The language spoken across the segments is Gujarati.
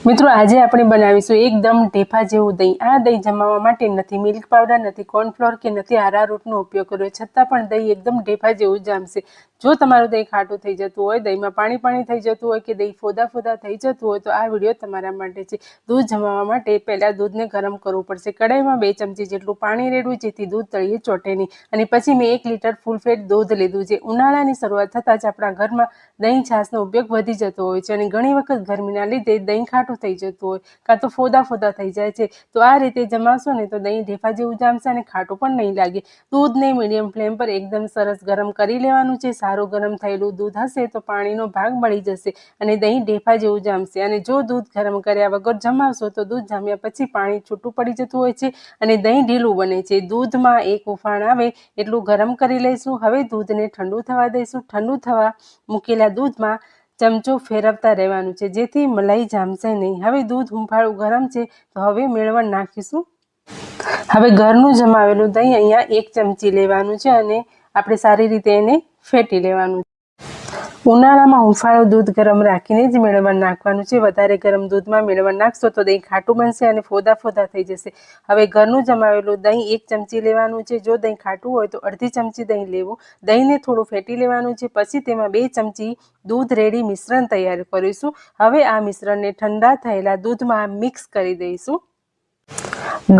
મિત્રો આજે આપણે બનાવીશું એકદમ ઢેફા જેવું દહીં। આ દહીં જમાવવા માટે નથી મિલ્ક પાવડર, નથી કોર્નફ્લોર કે નથી આરારૂટનો ઉપયોગ કર્યો, છતાં પણ દહીં એકદમ ઢેફા જેવું જામશે। જો તમારું દહીં ખાટું થઈ જતું હોય, દહીંમાં પાણી થઈ જતું હોય કે દહીં ફોદા થઈ જતું હોય તો આ વિડીયો તમારા માટે છે। દૂધ જમાવવા માટે પહેલાં દૂધને ગરમ કરવું પડશે। કઢાઈમાં 2 ચમચી જેટલું પાણી રેડવું જેથી દૂધ તળિયે ચોટે નહીં। અને પછી મેં 1 લીટર ફૂલ ફેટ દૂધ લીધું છે। ઉનાળાની શરૂઆત થતાં જ આપણા ઘરમાં દહીં છાશનો ઉપયોગ વધી જતો હોય છે અને ઘણી વખત ગરમીના લીધે દહીં ખાટું થઈ જતું હોય કાં તો ફોદા થઈ જાય છે। તો આ રીતે જમાવશો ને તો દહીં ઢેફા જેવું જામશે અને ખાટું પણ નહીં લાગે। દૂધને મીડિયમ ફ્લેમ પર એકદમ સરસ ગરમ કરી લેવાનું છે। સારું ગરમ થયેલું દૂધ હશે તો પાણીનો ભાગ મળી જશે અને દહીં ઢેફા જેવું જામશે। અને જો દૂધ ગરમ કર્યા વગર જમાવશો તો દૂધ જામ્યા પછી પાણી છૂટું પડી જતું હોય છે અને દહીં ઢીલું બને છે। દૂધમાં 1 ઉફાણ આવે એટલું ગરમ કરી લઈશું। હવે દૂધને ઠંડુ થવા દઈશું। ઠંડુ થવા મૂકેલા દૂધમાં ચમચો ફેરવતા રહેવાનું છે જેથી મલાઈ જામશે નહીં। હવે દૂધ હુંફાળું ગરમ છે તો હવે મેળવણ નાખીશું। હવે ઘરનું જમાવેલું દહીં અહીંયા 1 ચમચી લેવાનું છે અને આપણે સારી રીતે એને ફેટી લેવાનું છે। ઉનાળામાં હુંફાળું દૂધ ગરમ રાખીને જ મેળવણ નાખવાનું છે। વધારે ગરમ દૂધમાં મેળવણ નાખશો તો દહીં ખાટું બનશે અને ફોદા થઈ જશે। હવે ઘરનું જમાવેલું દહીં 1 ચમચી લેવાનું છે। જો દહીં ખાટું હોય તો અડધી ચમચી દહીં લેવું। દહીંને થોડું ફેટી લેવાનું છે। પછી તેમાં 2 ચમચી દૂધ રેડી મિશ્રણ તૈયાર કરીશું। હવે આ મિશ્રણને ઠંડા થયેલા દૂધમાં મિક્સ કરી દઈશું।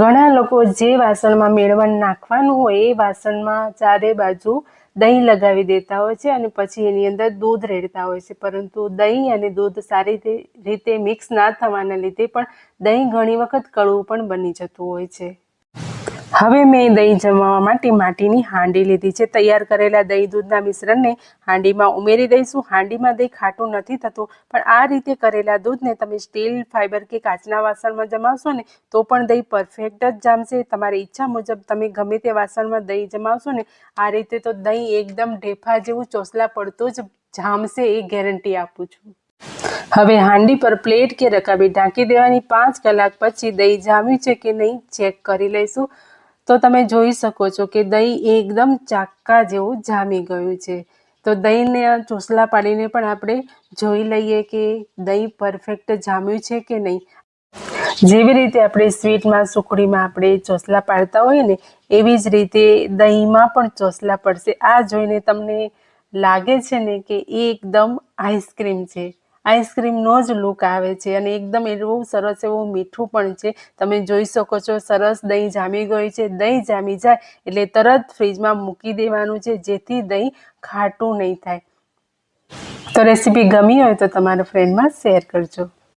ઘણા લોકો જે વાસણમાં મેળવણ નાખવાનું હોય એ વાસણમાં ચારે બાજુ દહીં લગાવી દેતા હોય છે અને પછી એની અંદર દૂધ રેડતા હોય છે, પરંતુ દહીં અને દૂધ સારી રીતે મિક્સ ના થવાના લીધે પણ દહીં ઘણી વખત કડવું પણ બની જતું હોય છે। હવે મેં દહીં જમાવવા માટે માટીની હાંડી લીધી છે। તૈયાર કરેલા દહીં દૂધના મિશ્રણને હાંડીમાં ઉમેરી દઈશું। હાંડીમાં દહીં ખાટું નથી થતું, પણ આ રીતે કરેલા દૂધને તમે સ્ટીલ, ફાઇબર કે કાચના વાસણમાં જમાવશો ને તો પણ દહીં પરફેક્ટ જ જામશે। તમારી ઈચ્છા મુજબ તમે ગમે તે વાસણમાં દહીં જમાવશો ને આ રીતે તો દહીં એકદમ ઢેફા જેવું ચોસલા પડતું જ જામશે, એ ગેરંટી આપું છું। હવે હાંડી પર પ્લેટ કે રકાબી ઢાંકી દેવાની। 5 કલાક પછી દહીં જામ્યું છે કે નહીં ચેક કરી લઈશું। તો તમે જોઈ શકો છો કે દહીં એકદમ ચાક્કા જેવું જામી ગયું છે। તો દહીંને ચોસલા પાડીને પણ આપણે જોઈ લઈએ કે દહીં પરફેક્ટ જામ્યું છે કે નહીં। જેવી રીતે આપણે સ્વીટમાં, સુખડીમાં આપણે ચોસલા પાડતા હોઈએ ને એવી જ રીતે દહીંમાં પણ ચોસલા પડશે। આ જોઈને તમને લાગે છે ને કે એકદમ આઈસ્ક્રીમ છે, આઈસ્ક્રીમનો જ લુક આવે છે અને એકદમ એવું સરસ એવું મીઠું પણ છે। તમે જોઈ શકો છો સરસ દહીં જામી ગયું છે। દહીં જામી જાય એટલે તરત ફ્રીજમાં મૂકી દેવાનું છે જેથી દહીં ખાટું નહીં થાય। તો રેસીપી ગમી હોય તો તમારા ફ્રેન્ડમાં શેર કરજો।